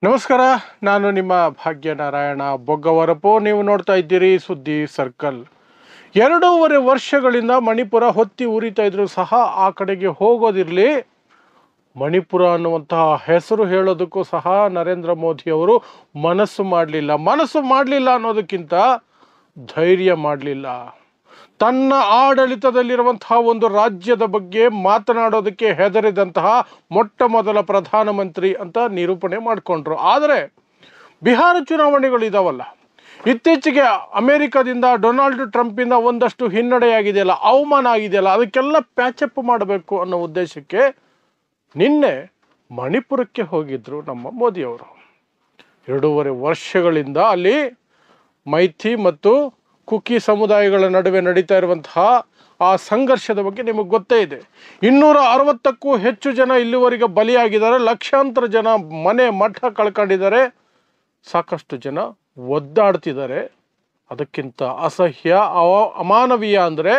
ನಮಸ್ಕಾರ, ನಾನು ನಿಮ್ಮ ಭಾಗ್ಯನಾರಾಯಣ ಬೊಗ್ಗವರಪು. ನೀವು ನೋಡ್ತಾ ಇದ್ದೀರಿ ಸುದ್ದಿ ಸರ್ಕಲ್. 2.5 ವರ್ಷಗಳಿಂದ ಮಣಿಪುರ ಹೊತ್ತಿ ಉರಿತಾ ಇದ್ರು ಸಹ ಆ ಕಡೆಗೆ ಹೋಗೋದಿರಲಿ, ಮಣಿಪುರ ಅನ್ನುವಂತಹ ಹೆಸರು ಹೇಳೋದಕ್ಕೂ ಸಹ ನರೇಂದ್ರ ಮೋದಿ ಅವರು ಮನಸ್ಸು ಮಾಡಲಿಲ್ಲ ಅನ್ನೋದಕ್ಕಿಂತ ಧೈರ್ಯ ಮಾಡಲಿಲ್ಲ. ತನ್ನ ಆಡಳಿತದಲ್ಲಿರುವಂತಹ ಒಂದು ರಾಜ್ಯದ ಬಗ್ಗೆ ಮಾತನಾಡೋದಕ್ಕೆ ಹೆದರಿದಂತಹ ಮೊಟ್ಟ ಮೊದಲ ಪ್ರಧಾನಮಂತ್ರಿ ಅಂತ ನಿರೂಪಣೆ ಮಾಡಿಕೊಂಡ್ರು. ಆದರೆ ಬಿಹಾರ ಚುನಾವಣೆಗಳಿದಾವಲ್ಲ, ಇತ್ತೀಚೆಗೆ ಅಮೆರಿಕದಿಂದ ಡೊನಾಲ್ಡ್ ಟ್ರಂಪಿಂದ ಒಂದಷ್ಟು ಹಿನ್ನಡೆಯಾಗಿದೆಯಲ್ಲ, ಅವಮಾನ ಆಗಿದೆಯಲ್ಲ, ಅದಕ್ಕೆಲ್ಲ ಪ್ಯಾಚಪ್ ಮಾಡಬೇಕು ಅನ್ನೋ ಉದ್ದೇಶಕ್ಕೆ ನಿನ್ನೆ ಮಣಿಪುರಕ್ಕೆ ಹೋಗಿದ್ರು ನಮ್ಮ ಮೋದಿಯವರು. 2.5 ವರ್ಷಗಳಿಂದ ಅಲ್ಲಿ ಮೈಥಿ ಮತ್ತು ಕುಕಿ ಸಮುದಾಯಗಳ ನಡುವೆ ನಡೀತಾ ಇರುವಂತಹ ಆ ಸಂಘರ್ಷದ ಬಗ್ಗೆ ನಿಮಗೆ ಗೊತ್ತೇ ಇದೆ. 260ಕ್ಕೂ ಹೆಚ್ಚು ಜನ ಇಲ್ಲಿವರೆಗೆ ಬಲಿಯಾಗಿದ್ದಾರೆ, ಲಕ್ಷಾಂತರ ಜನ ಮನೆ ಮಠ ಕಳ್ಕೊಂಡಿದ್ದಾರೆ, ಸಾಕಷ್ಟು ಜನ ಒದ್ದಾಡ್ತಿದ್ದಾರೆ. ಅದಕ್ಕಿಂತ ಅಸಹ್ಯ ಅಮಾನವೀಯ ಅಂದರೆ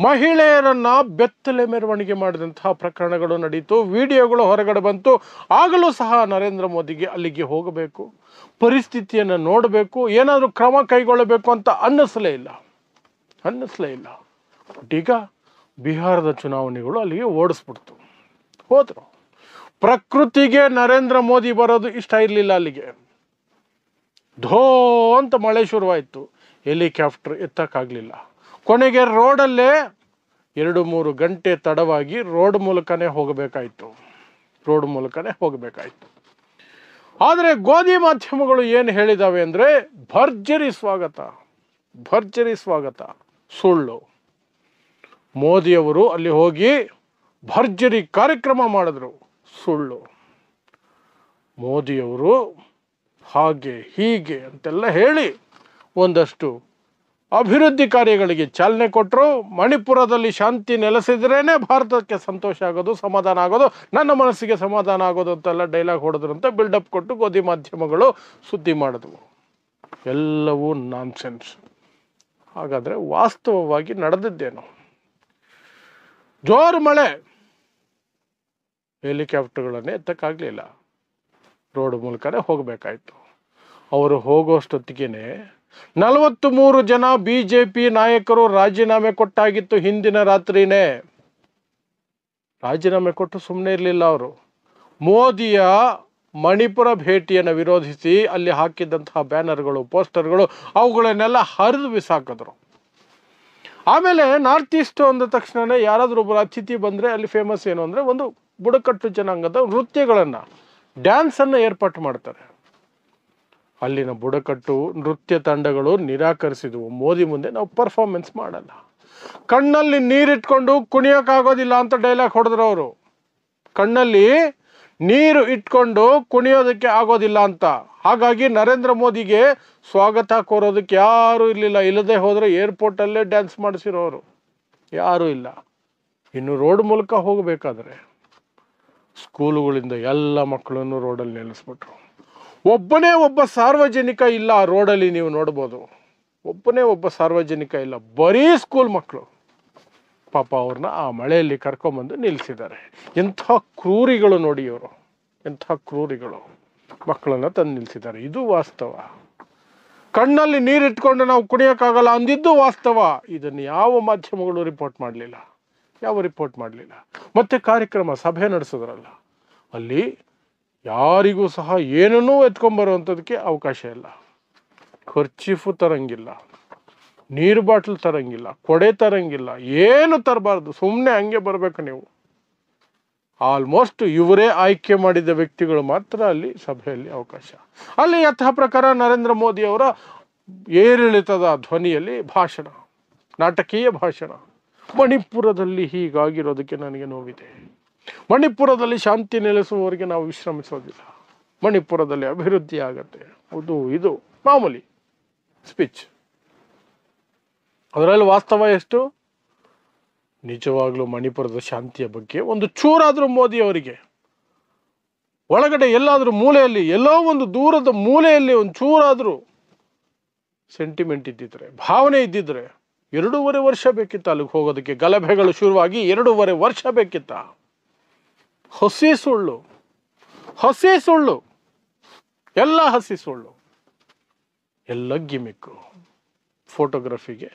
ಮಹಿಳೆಯರನ್ನು ಬೆತ್ತಲೆ ಮೆರವಣಿಗೆ ಮಾಡಿದಂತಹ ಪ್ರಕರಣಗಳು ನಡೀತು, ವಿಡಿಯೋಗಳು ಹೊರಗಡೆ ಬಂತು. ಆಗಲೂ ಸಹ ನರೇಂದ್ರ ಮೋದಿಗೆ ಅಲ್ಲಿಗೆ ಹೋಗಬೇಕು, ಪರಿಸ್ಥಿತಿಯನ್ನು ನೋಡಬೇಕು, ಏನಾದರೂ ಕ್ರಮ ಕೈಗೊಳ್ಳಬೇಕು ಅಂತ ಅನ್ನಿಸಲೇ ಇಲ್ಲ. ಬಟ್ ಈಗ ಬಿಹಾರದ ಚುನಾವಣೆಗಳು ಅಲ್ಲಿಗೆ ಓಡಿಸ್ಬಿಡ್ತು, ಹೋದರು. ಪ್ರಕೃತಿಗೆ ನರೇಂದ್ರ ಮೋದಿ ಬರೋದು ಇಷ್ಟ ಇರಲಿಲ್ಲ. ಅಲ್ಲಿಗೆ ಧೋ ಅಂತ ಮಳೆ ಶುರುವಾಯಿತು, ಹೆಲಿಕಾಪ್ಟರ್ ಎತ್ತಕ್ಕಾಗಲಿಲ್ಲ. ಕೊನೆಗೆ ರೋಡಲ್ಲೇ 2-3 ಗಂಟೆ ತಡವಾಗಿ ರೋಡ್ ಮೂಲಕನೇ ಹೋಗಬೇಕಾಯಿತು. ಆದರೆ ಗೋಧಿ ಮಾಧ್ಯಮಗಳು ಏನು ಹೇಳಿದಾವೆ ಅಂದರೆ ಭರ್ಜರಿ ಸ್ವಾಗತ. ಸುಳ್ಳು. ಮೋದಿಯವರು ಅಲ್ಲಿ ಹೋಗಿ ಭರ್ಜರಿ ಕಾರ್ಯಕ್ರಮ ಮಾಡಿದ್ರು, ಸುಳ್ಳು. ಮೋದಿಯವರು ಹಾಗೆ ಹೀಗೆ ಅಂತೆಲ್ಲ ಹೇಳಿ ಒಂದಷ್ಟು ಅಭಿವೃದ್ಧಿ ಕಾರ್ಯಗಳಿಗೆ ಚಾಲನೆ ಕೊಟ್ಟರು. ಮಣಿಪುರದಲ್ಲಿ ಶಾಂತಿ ನೆಲೆಸಿದ್ರೇನೆ ಭಾರತಕ್ಕೆ ಸಂತೋಷ ಆಗೋದು, ಸಮಾಧಾನ ಆಗೋದು, ನನ್ನ ಮನಸ್ಸಿಗೆ ಸಮಾಧಾನ ಆಗೋದು ಅಂತೆಲ್ಲ ಡೈಲಾಗ್ ಹೊಡೆದ್ರಂತೆ, ಬಿಲ್ಡಪ್ ಕೊಟ್ಟು ಗೋಧಿ ಮಾಧ್ಯಮಗಳು ಸುದ್ದಿ ಮಾಡಿದ್ವು. ಎಲ್ಲವೂ ನಾನ್ಸೆನ್ಸ್. ಹಾಗಾದರೆ ವಾಸ್ತವವಾಗಿ ನಡೆದಿದ್ದೇನು? ಜೋರು ಮಳೆ, ಹೆಲಿಕಾಪ್ಟರ್ಗಳನ್ನೇ ಎತ್ತಕ್ಕಾಗಲಿಲ್ಲ, ರೋಡ್ ಮೂಲಕನೇ ಹೋಗಬೇಕಾಯ್ತು. ಅವರು ಹೋಗೋಷ್ಟೊತ್ತಿಗೆ 43 ಜನ BJP ನಾಯಕರು ರಾಜೀನಾಮೆ ಕೊಟ್ಟಾಗಿತ್ತು. ಹಿಂದಿನ ರಾತ್ರಿನೇ ರಾಜೀನಾಮೆ ಕೊಟ್ಟು ಸುಮ್ಮನೆ ಇರಲಿಲ್ಲ ಅವರು. ಮೋದಿಯ ಮಣಿಪುರ ಭೇಟಿಯನ್ನು ವಿರೋಧಿಸಿ ಅಲ್ಲಿ ಹಾಕಿದ್ದಂತಹ ಬ್ಯಾನರ್ಗಳು, ಪೋಸ್ಟರ್ಗಳು, ಅವುಗಳನ್ನೆಲ್ಲ ಹರಿದು ಬಿಸಾಕಿದ್ರು. ಆಮೇಲೆ ನಾರ್ತ್ ಈಸ್ಟ್ ಅಂದ ತಕ್ಷಣ ಯಾರಾದರೂ ಒಬ್ಬರು ಅತಿಥಿ ಬಂದರೆ ಅಲ್ಲಿ ಫೇಮಸ್ ಏನು ಅಂದರೆ ಒಂದು ಬುಡಕಟ್ಟು ಜನಾಂಗದ ನೃತ್ಯಗಳನ್ನು, ಡ್ಯಾನ್ಸನ್ನು ಏರ್ಪಾಟು ಮಾಡ್ತಾರೆ. ಅಲ್ಲಿನ ಬುಡಕಟ್ಟು ನೃತ್ಯ ತಂಡಗಳು ನಿರಾಕರಿಸಿದವು. ಮೋದಿ ಮುಂದೆ ನಾವು ಪರ್ಫಾರ್ಮೆನ್ಸ್ ಮಾಡಲ್ಲ, ಕಣ್ಣಲ್ಲಿ ನೀರಿಟ್ಕೊಂಡು ಕುಣಿಯೋಕ್ಕಾಗೋದಿಲ್ಲ ಅಂತ ಡೈಲಾಗ್ ಹೊಡೆದ್ರು ಅವರು. ಕಣ್ಣಲ್ಲಿ ನೀರು ಇಟ್ಕೊಂಡು ಕುಣಿಯೋದಕ್ಕೆ ಆಗೋದಿಲ್ಲ ಅಂತ. ಹಾಗಾಗಿ ನರೇಂದ್ರ ಮೋದಿಗೆ ಸ್ವಾಗತ ಕೋರೋದಕ್ಕೆ ಯಾರೂ ಇರಲಿಲ್ಲ. ಇಲ್ಲದೆ ಹೋದರೆ ಏರ್ಪೋರ್ಟಲ್ಲೇ ಡ್ಯಾನ್ಸ್ ಮಾಡಿಸಿರೋರು ಯಾರೂ ಇಲ್ಲ. ಇನ್ನು ರೋಡ್ ಮೂಲಕ ಹೋಗಬೇಕಾದ್ರೆ ಸ್ಕೂಲುಗಳಿಂದ ಎಲ್ಲ ಮಕ್ಕಳನ್ನು ರೋಡಲ್ಲಿ ನಿಲ್ಲಿಸ್ಬಿಟ್ರು. ಒಬ್ಬನೇ ಒಬ್ಬ ಸಾರ್ವಜನಿಕ ಇಲ್ಲ ಆ ರೋಡಲ್ಲಿ, ನೀವು ನೋಡ್ಬೋದು. ಒಬ್ಬನೇ ಒಬ್ಬ ಸಾರ್ವಜನಿಕ ಇಲ್ಲ, ಬರೀ ಸ್ಕೂಲ್ ಮಕ್ಕಳು. ಪಾಪ ಅವ್ರನ್ನ ಆ ಮಳೆಯಲ್ಲಿ ಕರ್ಕೊಂಬಂದು ನಿಲ್ಲಿಸಿದ್ದಾರೆ. ಎಂಥ ಕ್ರೂರಿಗಳು ನೋಡಿ ಇವರು, ಎಂಥ ಕ್ರೂರಿಗಳು. ಮಕ್ಕಳನ್ನು ತಂದು ನಿಲ್ಲಿಸಿದ್ದಾರೆ. ಇದು ವಾಸ್ತವ. ಕಣ್ಣಲ್ಲಿ ನೀರಿಟ್ಕೊಂಡು ನಾವು ಕುಣಿಯೋಕ್ಕಾಗಲ್ಲ ಅಂದಿದ್ದು ವಾಸ್ತವ. ಇದನ್ನು ಯಾವ ಮಾಧ್ಯಮಗಳು ರಿಪೋರ್ಟ್ ಮಾಡಲಿಲ್ಲ. ಮತ್ತೆ ಕಾರ್ಯಕ್ರಮ, ಸಭೆ ನಡೆಸಿದ್ರಲ್ಲ, ಅಲ್ಲಿ ಯಾರಿಗೂ ಸಹ ಏನನ್ನೂ ಎತ್ಕೊಂಬರುವಂಥದಕ್ಕೆ ಅವಕಾಶ ಇಲ್ಲ. ಖರ್ಚೀಫು ತರಂಗಿಲ್ಲ, ನೀರು ಬಾಟ್ಲು ತರಂಗಿಲ್ಲ, ಕೊಡೆ ತರಂಗಿಲ್ಲ, ಏನು ತರಬಾರ್ದು. ಸುಮ್ಮನೆ ಹಂಗೆ ಬರಬೇಕು ನೀವು. ಆಲ್ಮೋಸ್ಟ್ ಇವರೇ ಆಯ್ಕೆ ಮಾಡಿದ ವ್ಯಕ್ತಿಗಳು ಮಾತ್ರ ಅಲ್ಲಿ ಸಭೆಯಲ್ಲಿ ಅವಕಾಶ. ಅಲ್ಲಿ ಯಥಾ ಪ್ರಕಾರ ನರೇಂದ್ರ ಮೋದಿ ಅವರ ಏರಿಳಿತದ ಧ್ವನಿಯಲ್ಲಿ ಭಾಷಣ, ನಾಟಕೀಯ ಭಾಷಣ. ಮಣಿಪುರದಲ್ಲಿ ಹೀಗಾಗಿರೋದಕ್ಕೆ ನನಗೆ ನೋವಿದೆ. ಮಣಿಪುರದಲ್ಲಿ ಶಾಂತಿ ನೆಲೆಸುವವರೆಗೆ ನಾವು ವಿಶ್ರಮಿಸೋದಿಲ್ಲ. ಮಣಿಪುರದಲ್ಲಿ ಅಭಿವೃದ್ಧಿ ಆಗತ್ತೆ, ಇದು ಮಾಮೂಲಿ ಸ್ಪೀಚ್. ಅದರಲ್ಲಿ ವಾಸ್ತವ ಎಷ್ಟು? ನಿಜವಾಗ್ಲೂ ಮಣಿಪುರದ ಶಾಂತಿಯ ಬಗ್ಗೆ ಒಂದು ಚೂರಾದರೂ ಮೋದಿ ಅವರಿಗೆ ಒಳಗಡೆ ಎಲ್ಲಾದರೂ ಮೂಲೆಯಲ್ಲಿ, ಎಲ್ಲೋ ಒಂದು ದೂರದ ಮೂಲೆಯಲ್ಲಿ ಒಂದು ಚೂರಾದರೂ ಸೆಂಟಿಮೆಂಟ್ ಇದ್ದಿದ್ರೆ, ಭಾವನೆ ಇದ್ದಿದ್ರೆ 2.5 ವರ್ಷ ಬೇಕಿತ್ತ ಅಲ್ಲಿಗೆ ಹೋಗೋದಕ್ಕೆ. ಗಲಭೆಗಳು ಶುರುವಾಗಿ 2.5 ವರ್ಷ ಬೇಕಿತ್ತ? ಹಸಿ ಸುಳ್ಳು. ಎಲ್ಲ ಹಸಿ ಸುಳ್ಳು, ಎಲ್ಲ ಗಿಮಿಕ್ಕು. ಫೋಟೋಗ್ರಫಿಗೆ,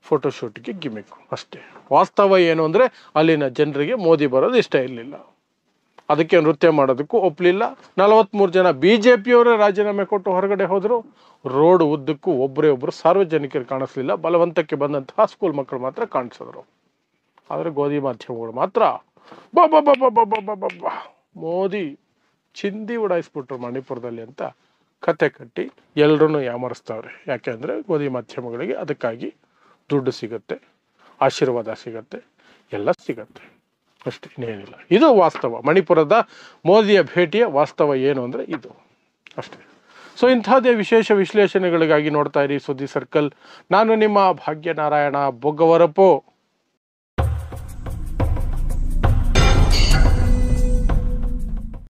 ಫೋಟೋಶೂಟ್ಗೆ ಗಿಮಿಕ್ಕು ಅಷ್ಟೇ. ವಾಸ್ತವ ಏನು ಅಂದರೆ ಅಲ್ಲಿನ ಜನರಿಗೆ ಮೋದಿ ಬರೋದು ಇಷ್ಟ ಇರಲಿಲ್ಲ, ಅದಕ್ಕೆ ನೃತ್ಯ ಮಾಡೋದಕ್ಕೂ ಒಪ್ಪಲಿಲ್ಲ. 43 ಜನ BJPಯವರೇ ರಾಜೀನಾಮೆ ಕೊಟ್ಟು ಹೊರಗಡೆ ಹೋದರು. ರೋಡ್ ಉದ್ದಕ್ಕೂ ಒಬ್ಬರು ಸಾರ್ವಜನಿಕರು ಕಾಣಿಸ್ಲಿಲ್ಲ, ಬಲವಂತಕ್ಕೆ ಬಂದಂತಹ ಸ್ಕೂಲ್ ಮಕ್ಕಳು ಮಾತ್ರ ಕಾಣಿಸಿದ್ರು. ಆದರೆ ಗೋಧಿ ಮಾಧ್ಯಮಗಳು ಮಾತ್ರ ಬಾ ಮೋದಿ ಚಿಂದಿ ಉಡಾಯಿಸ್ಬಿಟ್ರು ಮಣಿಪುರದಲ್ಲಿ ಅಂತ ಕತೆ ಕಟ್ಟಿ ಎಲ್ಲರೂ ಯಾಮರಿಸ್ತಾವ್ರೆ. ಯಾಕೆಂದರೆ ಗೋಧಿ ಮಾಧ್ಯಮಗಳಿಗೆ ಅದಕ್ಕಾಗಿ ದುಡ್ಡು ಸಿಗುತ್ತೆ, ಆಶೀರ್ವಾದ ಸಿಗತ್ತೆ, ಎಲ್ಲ ಸಿಗತ್ತೆ ಅಷ್ಟೇ, ಇನ್ನೇನಿಲ್ಲ. ಇದು ವಾಸ್ತವ. ಮಣಿಪುರದ ಮೋದಿಯ ಭೇಟಿಯ ವಾಸ್ತವ ಏನು ಅಂದರೆ ಇದು ಅಷ್ಟೇ. ಸೊ ಇಂಥದ್ದೇ ವಿಶೇಷ ವಿಶ್ಲೇಷಣೆಗಳಿಗಾಗಿ ನೋಡ್ತಾ ಇರಿ ಸುದ್ದಿ ಸರ್ಕಲ್. ನಾನು ನಿಮ್ಮ ಭಾಗ್ಯನಾರಾಯಣ ಬೊಗ್ಗವರಪು.